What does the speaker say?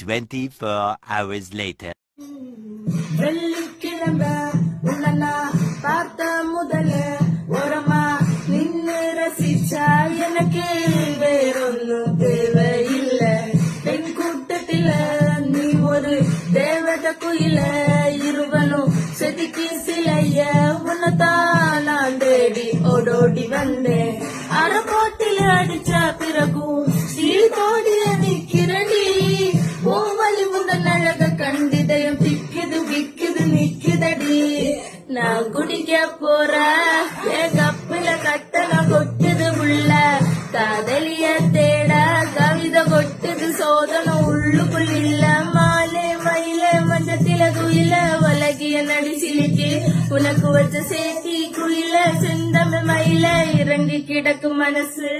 24 hours later. வெள்ளிக்கிழமை உன்ன பார்த்த முதல்ல ஓரமா நின்னு ரசிச்சா எனக்கு வேறொன்னும் தேவையில்லை. பெண் கூட்டத்தில நீ ஒரு தேவத குயில இருவனும் செதுக்கி சிலைய உன்னதான் நான் தேடி ஓடோடி வந்தேன். அறப்போட்டில அடிச்ச பிறகும் சீர்தோடிய நிக்கிறடி ஓவலி முதல் அழக கண்டிதயம் திக்குது விக்குது நிக்குதடி. நான் குடிக்க போற என் கப்புல கட்டண கொட்டுது உள்ள காதலிய தேட கவிதை கொட்டுது சோதனை உள்ளுக்குள் இல்ல மாலே மயில மஞ்சத்தில குயில உலகிய நடிசிலிக்கு உனக்கு வச்ச சேத்தி குயில செந்தமிழ் மயில இறங்கி கிடக்கும் மனசு.